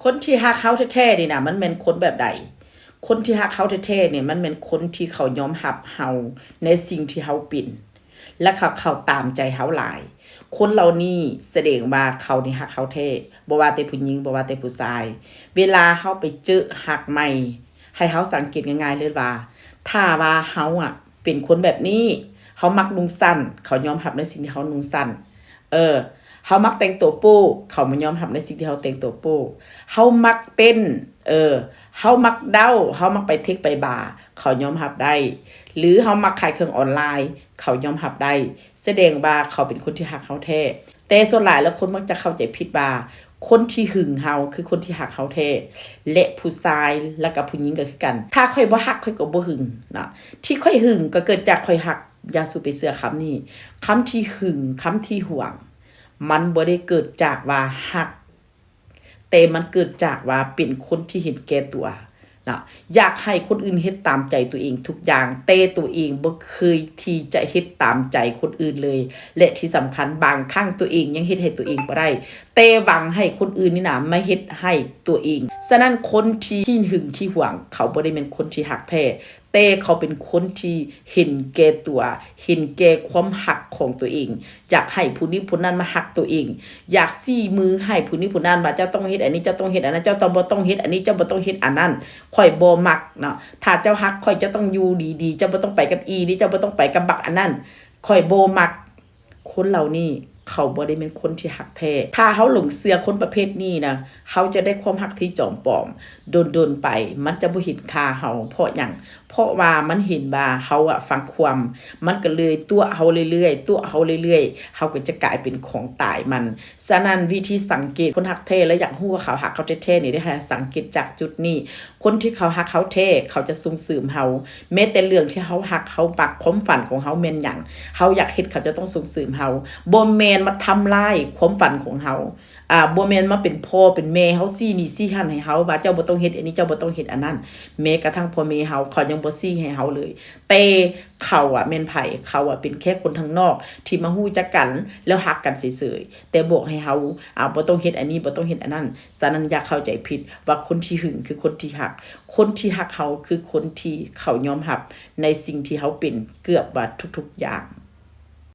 คนที่ฮักเขาแท้ๆนี่นะมันเป็นคนแบบใดคนที่ฮักเขาแท้ๆเนี่ยมันเป็นคนที่เขายอมรับเฮาในสิ่งที่เฮาเป็นและเขาตามใจเฮาหลายคนเหล่านี้แสดงว่าเขานี่ฮักเขาแท้บ่ว่าแต่ผู้หญิงบ่ว่าแต่ผู้ชายเวลาเฮาไปเจอฮักใหม่ให้เฮาสังเกตง่ายๆเลยว่าถ้าว่าเฮาเป็นคนแบบนี้เฮามักนุ่งสั้นเขายอมรับในสิ่งที่เฮานุ่งสั้นเฮามักแต่งตัวโป๊เขามายอมรับในสิ่งที่เฮาแต่งตัวโป๊เฮามักเต้นเฮามักเด้าเฮามักไปเทคไปบาร์เขายอมรับได้หรือเฮามักขายเครื่องออนไลน์เขายอมรับได้แสดงว่าเขาเป็นคนที่ฮักเฮาแท้แต่ส่วนหลายแล้วคนมักจะเข้าใจผิดว่าคนที่หึงเฮาคือคนที่ฮักเฮาแท้และผู้ชายแล้วก็ผู้หญิงก็คือกันถ้าค่อยบ่ฮักค่อยก็บ่หึงนะที่ค่อยหึงก็เกิดจากค่อยฮักอย่าสู่ไปเชื่อคำนี้คำที่หึงคำที่หวงมันบ่ได้เกิดจากว่าฮักแต่มันเกิดจากว่าเป็นคนที่เห็นแก่ตัวนะอยากให้คนอื่นเฮ็ดตามใจตัวเองทุกอย่างแต่ตัวเองบ่เคยที่จะเฮ็ดตามใจคนอื่นเลยและที่สำคัญบางครั้งตัวเองยังเฮ็ดให้ตัวเองบ่ได้แต่หวังให้คนอื่นนี่นะมาเฮ็ดให้ตัวเองฉะนั้นคนที่หึงที่หวงเขาบ่ได้เป็นคนที่ฮักแท้แต่เขาเป็นคนที่เห็นแก่ตัวเห็นแก่ความหักของตัวเองอยากให้ผู้นี้ผู้นั้นมาหักตัวเองอยากซี่มือให้ผู้นี้ผู้นั้นว่าเจ้าต้องเฮ็ดอันนี้เจ้าต้องเฮ็ดอันนั้นเจ้าต้องบ่ต้องเฮ็ดอันนี้เจ้าบ่ต้องเฮ็ดอันนั้นข่อยบ่มักเนาะถ้าเจ้าฮักข่อยจะต้องอยู่ดีๆเจ้าบ่ต้องไปกับอีนี่เจ้าบ่ต้องไปกับบักอันนั้นข่อยบ่มักคนเหล่านี้เขาบ่ได้เป็นคนที่ฮักแท้ถ้าเฮาหลงเชื่อคนประเภทนี้นะเฮาจะได้ความฮักที่จอมปลอมโดนๆไปมันจะบ่เห็นค่าเฮาเพราะหยังเพราะว่ามันเห็นว่าเฮาฟังความมันก็เลยตัวเฮาเรื่อยๆเฮาก็จะกลายเป็นของตายมันฉะนั้นวิธีสังเกตคนฮักแท้และอยากฮู้ว่าเขาฮักเขาแท้ๆนี่ได้ให้สังเกตจากจุดนี้คนที่เขาฮักเขาแท้เขาจะส่งเสริมเฮาแม้แต่เรื่องที่เฮาฮักเฮาปักความฝันของเฮาแม่นหยังเฮาอยากเฮ็ดเขาจะต้องส่งเสริมเฮาบ่แม่นมาทำลายความฝันของเฮาบ่แม่นมาเป็นพ่อเป็นแม่เฮาซี่นี่ซี่หั่นให้เฮาว่าเจ้าบ่ต้องเฮ็ดอันนี้เจ้าบ่ต้องเฮ็ดอันนั้นแม้กระทั่งพ่อแม่เฮาเขายังบ่ซี่ให้เฮาเลยแต่เขาแม่นไผเขาเป็นแค่คนทางนอกที่มาฮู้จักกันแล้วฮักกันเฉยๆแต่บอกให้เฮาบ่ต้องเฮ็ดอันนี้บ่ต้องเฮ็ดอันนั้นฉะนั้นอย่าเข้าใจผิดว่าคนที่หึงคือคนที่ฮักคนที่ฮักเฮาคือคนที่เขายอมรับในสิ่งที่เฮาเป็นเกือบว่าทุกๆอย่าง